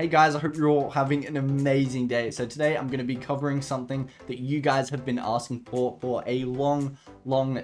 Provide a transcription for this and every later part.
Hey guys, I hope you're all having an amazing day. So today I'm going to be covering something that you guys have been asking for a long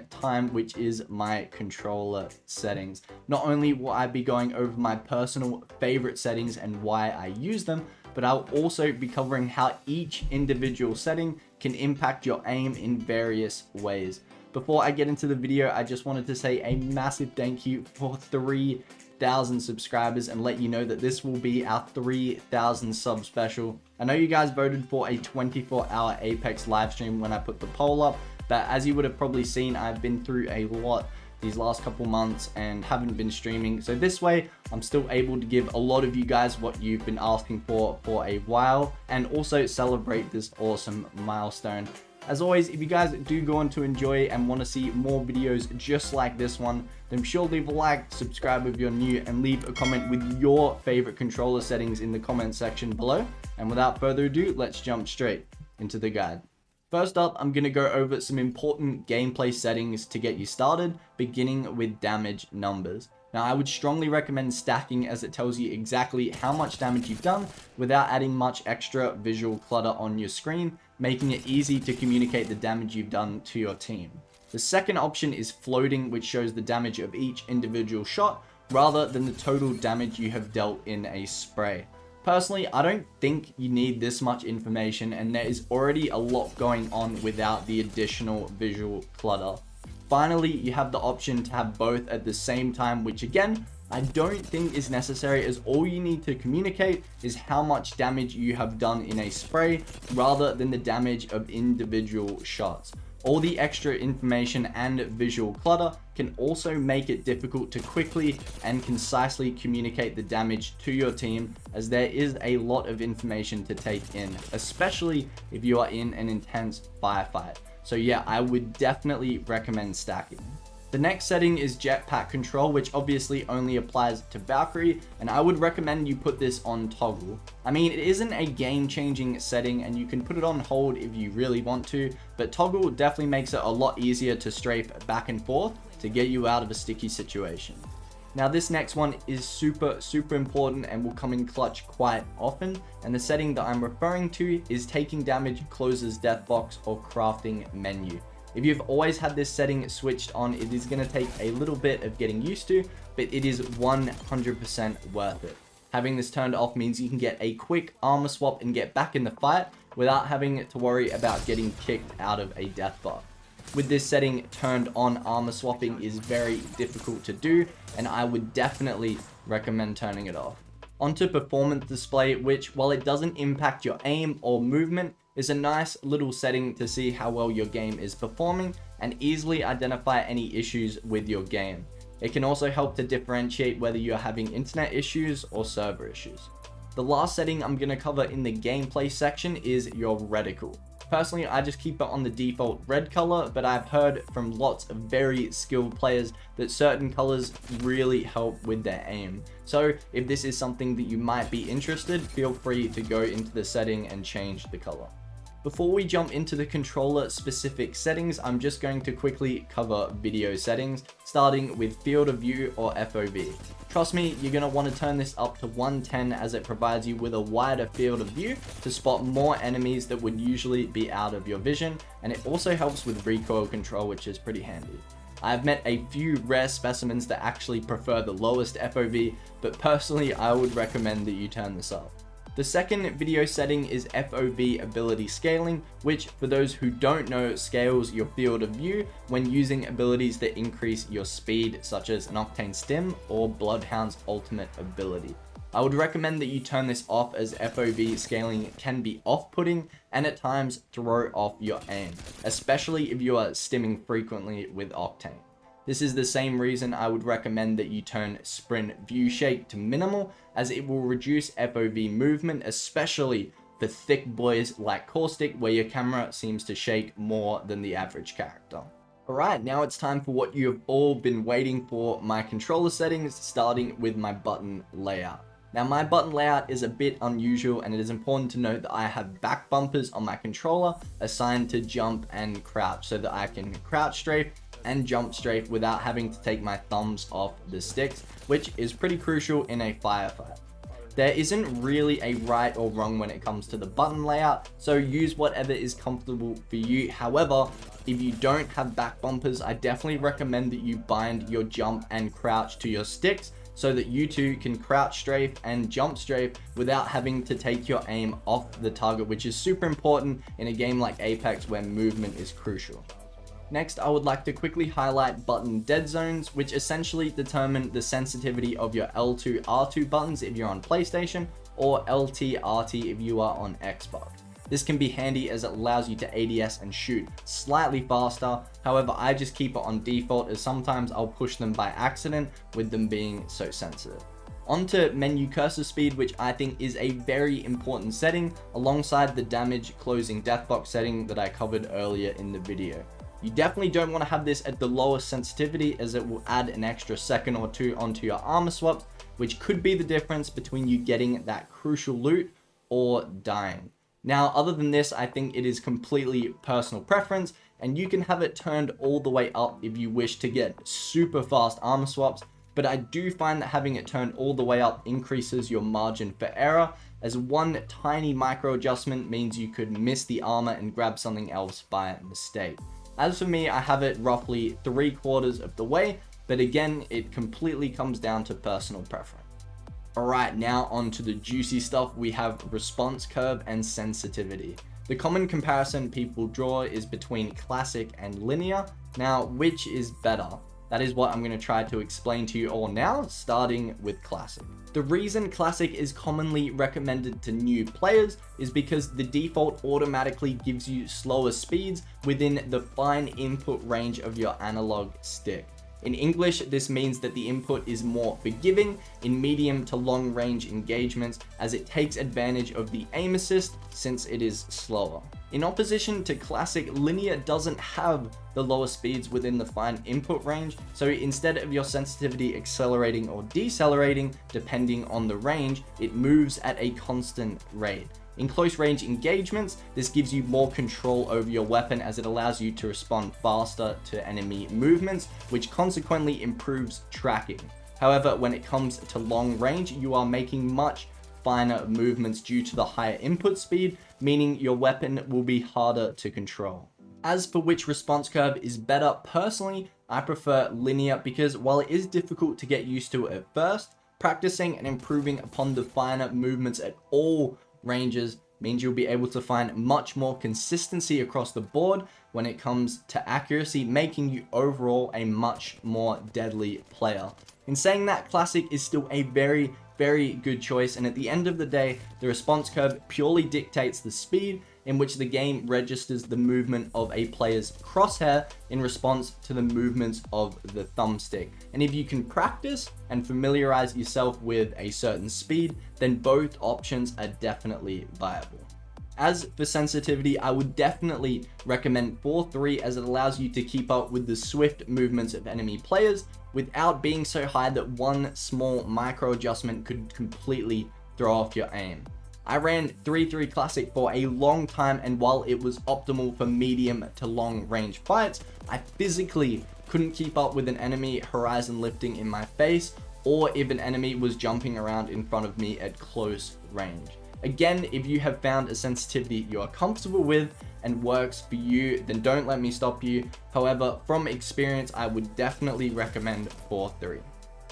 time, which is my controller settings. Not only will I be going over my personal favorite settings and why I use them, but I'll also be covering how each individual setting can impact your aim in various ways. Before I get into the video, I just wanted to say a massive thank you for 3,000 subscribers and let you know that this will be our 3,000 sub special. I know you guys voted for a 24-hour Apex live stream when I put the poll up, but as you would have probably seen, I've been through a lot these last couple months and haven't been streaming. So this way, I'm still able to give a lot of you guys what you've been asking for a while and also celebrate this awesome milestone. As always, if you guys do go on to enjoy and want to see more videos just like this one, then be sure to leave a like, subscribe if you're new, and leave a comment with your favorite controller settings in the comment section below. And without further ado, let's jump straight into the guide. First up, I'm going to go over some important gameplay settings to get you started, beginning with damage numbers. Now, I would strongly recommend stacking as it tells you exactly how much damage you've done without adding much extra visual clutter on your screen, making it easy to communicate the damage you've done to your team. The second option is floating, which shows the damage of each individual shot rather than the total damage you have dealt in a spray. Personally, I don't think you need this much information, and there is already a lot going on without the additional visual clutter. Finally, you have the option to have both at the same time, which again, I don't think is necessary, as all you need to communicate is how much damage you have done in a spray rather than the damage of individual shots. All the extra information and visual clutter can also make it difficult to quickly and concisely communicate the damage to your team, as there is a lot of information to take in, especially if you are in an intense firefight. So yeah, I would definitely recommend stacking. The next setting is jetpack control, which obviously only applies to Valkyrie, and I would recommend you put this on toggle. I mean, it isn't a game-changing setting, and you can put it on hold if you really want to, but toggle definitely makes it a lot easier to strafe back and forth to get you out of a sticky situation. Now, this next one is super important and will come in clutch quite often, and the setting that I'm referring to is taking damage closes death box or crafting menu. If you've always had this setting switched on, it is going to take a little bit of getting used to, but it is 100% worth it. Having this turned off means you can get a quick armor swap and get back in the fight without having to worry about getting kicked out of a death box. With this setting turned on, armor swapping is very difficult to do, and I would definitely recommend turning it off. Onto performance display, which, while it doesn't impact your aim or movement, is a nice little setting to see how well your game is performing and easily identify any issues with your game. It can also help to differentiate whether you're having internet issues or server issues. The last setting I'm going to cover in the gameplay section is your reticle. Personally, I just keep it on the default red color, but I've heard from lots of very skilled players that certain colors really help with their aim. So if this is something that you might be interested, feel free to go into the setting and change the color. Before we jump into the controller specific settings, I'm just going to quickly cover video settings, starting with field of view or FOV. Trust me, you're going to want to turn this up to 110 as it provides you with a wider field of view to spot more enemies that would usually be out of your vision, and it also helps with recoil control, which is pretty handy. I've met a few rare specimens that actually prefer the lowest FOV, but personally I would recommend that you turn this up. The second video setting is FOV ability scaling, which, for those who don't know, scales your field of view when using abilities that increase your speed, such as an Octane Stim or Bloodhound's ultimate ability. I would recommend that you turn this off, as FOV scaling can be off-putting and at times throw off your aim, especially if you are stimming frequently with Octane. This is the same reason I would recommend that you turn sprint view shake to minimal, as it will reduce FOV movement, especially for thick boys like Caustic, where your camera seems to shake more than the average character. Alright, now it's time for what you have all been waiting for, my controller settings, starting with my button layout. Now, my button layout is a bit unusual, and it is important to note that I have back bumpers on my controller assigned to jump and crouch, so that I can crouch strafe and jump strafe without having to take my thumbs off the sticks, which is pretty crucial in a firefight. There isn't really a right or wrong when it comes to the button layout, so use whatever is comfortable for you. However, if you don't have back bumpers, I definitely recommend that you bind your jump and crouch to your sticks so that you two can crouch strafe and jump strafe without having to take your aim off the target, which is super important in a game like Apex where movement is crucial. Next, I would like to quickly highlight button dead zones, which essentially determine the sensitivity of your L2, R2 buttons if you're on PlayStation, or LT, RT if you are on Xbox. This can be handy as it allows you to ADS and shoot slightly faster. However, I just keep it on default as sometimes I'll push them by accident with them being so sensitive. Onto menu cursor speed, which I think is a very important setting alongside the damage closing deathbox setting that I covered earlier in the video. You definitely don't want to have this at the lowest sensitivity as it will add an extra second or two onto your armor swaps, which could be the difference between you getting that crucial loot or dying. Now, other than this, I think it is completely personal preference, and you can have it turned all the way up if you wish to get super fast armor swaps, but I do find that having it turned all the way up increases your margin for error, as one tiny micro adjustment means you could miss the armor and grab something else by mistake. As for me, I have it roughly 3/4 of the way, but again, it completely comes down to personal preference. Alright, now on to the juicy stuff. We have response curve and sensitivity. The common comparison people draw is between classic and linear. Now, which is better? That is what I'm going to try to explain to you all now, starting with classic. The reason classic is commonly recommended to new players is because the default automatically gives you slower speeds within the fine input range of your analog stick. In English, this means that the input is more forgiving in medium to long range engagements as it takes advantage of the aim assist since it is slower. In opposition to classic, linear doesn't have the lower speeds within the fine input range, so instead of your sensitivity accelerating or decelerating depending on the range, it moves at a constant rate. In close range engagements, this gives you more control over your weapon as it allows you to respond faster to enemy movements, which consequently improves tracking. However, when it comes to long range, you are making much finer movements due to the higher input speed, meaning your weapon will be harder to control. As for which response curve is better, personally, I prefer linear because while it is difficult to get used to at first, practicing and improving upon the finer movements at all ranges means you'll be able to find much more consistency across the board when it comes to accuracy, making you overall a much more deadly player. In saying that, classic is still a very good choice, and at the end of the day, the response curve purely dictates the speed in which the game registers the movement of a player's crosshair in response to the movements of the thumbstick. And if you can practice and familiarize yourself with a certain speed, then both options are definitely viable. As for sensitivity, I would definitely recommend 4-3 as it allows you to keep up with the swift movements of enemy players without being so high that one small micro adjustment could completely throw off your aim. I ran 3-3 classic for a long time, and while it was optimal for medium to long range fights, I physically couldn't keep up with an enemy horizon lifting in my face, or if an enemy was jumping around in front of me at close range. Again, if you have found a sensitivity you are comfortable with and works for you, then don't let me stop you. However, from experience, I would definitely recommend 4-3.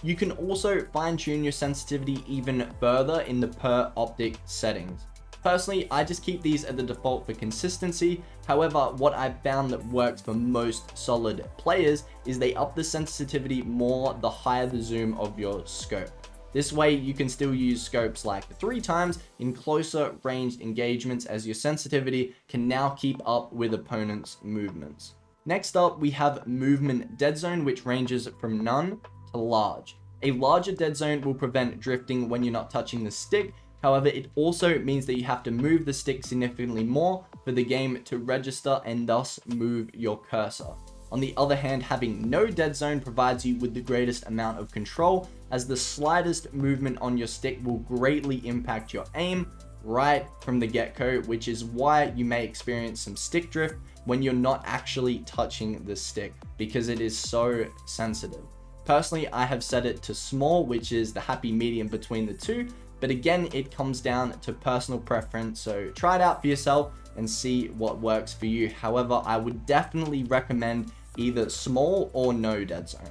You can also fine-tune your sensitivity even further in the per optic settings. Personally, I just keep these at the default for consistency. However, what I've found that works for most solid players is they up the sensitivity more the higher the zoom of your scope. This way, you can still use scopes like 3 times in closer ranged engagements as your sensitivity can now keep up with opponents' movements. Next up, we have movement dead zone, which ranges from none to large. A larger dead zone will prevent drifting when you're not touching the stick. However, it also means that you have to move the stick significantly more for the game to register and thus move your cursor. On the other hand, having no dead zone provides you with the greatest amount of control, as the slightest movement on your stick will greatly impact your aim right from the get-go, which is why you may experience some stick drift when you're not actually touching the stick because it is so sensitive. Personally, I have set it to small, which is the happy medium between the two, But again, it comes down to personal preference, so try it out for yourself and see what works for you. However, I would definitely recommend either small or no dead zone.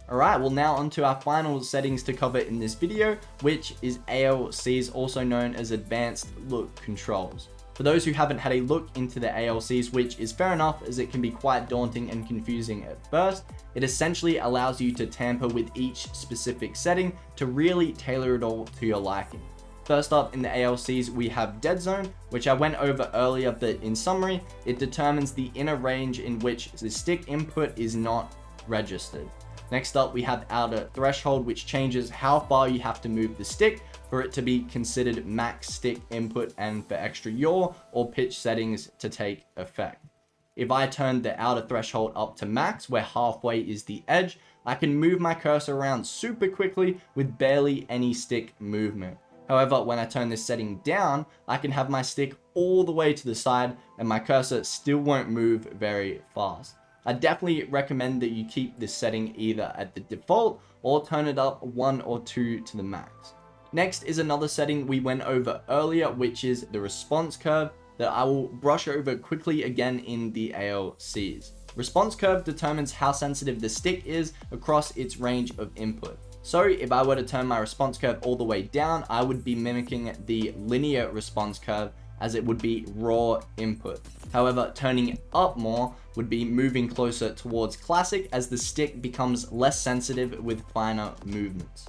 Alright, well now onto our final settings to cover in this video, which is ALCs, also known as Advanced Look Controls. For those who haven't had a look into the ALCs, which is fair enough as it can be quite daunting and confusing at first, it essentially allows you to tamper with each specific setting to really tailor it all to your liking. First up in the ALCs, we have Deadzone, which I went over earlier, but in summary, it determines the inner range in which the stick input is not registered. Next up, we have Outer Threshold, which changes how far you have to move the stick for it to be considered max stick input and for extra yaw or pitch settings to take effect. If I turn the Outer Threshold up to max, where halfway is the edge, I can move my cursor around super quickly with barely any stick movement. However, when I turn this setting down, I can have my stick all the way to the side and my cursor still won't move very fast. I definitely recommend that you keep this setting either at the default or turn it up 1 or 2 to the max. Next is another setting we went over earlier, which is the response curve that I will brush over quickly again in the ALCs. Response curve determines how sensitive the stick is across its range of input. So if I were to turn my response curve all the way down, I would be mimicking the linear response curve as it would be raw input. However, turning it up more would be moving closer towards classic as the stick becomes less sensitive with finer movements.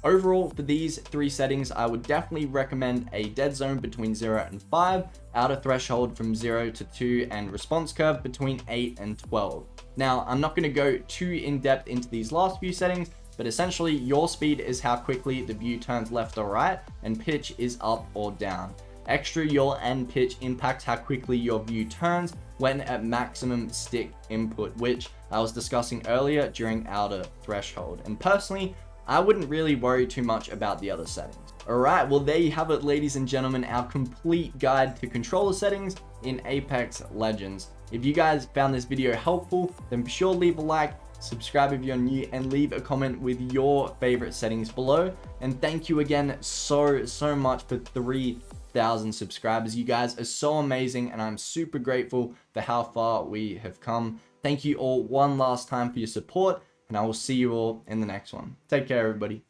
Overall, for these 3 settings, I would definitely recommend a dead zone between 0 and 5, outer threshold from 0 to 2, and response curve between 8 and 12. Now, I'm not going to go too in depth into these last few settings, but essentially your speed is how quickly the view turns left or right, and pitch is up or down. Extra yaw and pitch impact how quickly your view turns when at maximum stick input, which I was discussing earlier during outer threshold. And personally, I wouldn't really worry too much about the other settings. Alright, well there you have it, ladies and gentlemen, our complete guide to controller settings in Apex Legends. If you guys found this video helpful, then be sure to leave a like, subscribe if you're new, and leave a comment with your favorite settings below. And thank you again so much for 3,000 subscribers. You guys are so amazing and I'm super grateful for how far we have come. Thank you all one last time for your support, and I will see you all in the next one. Take care, everybody.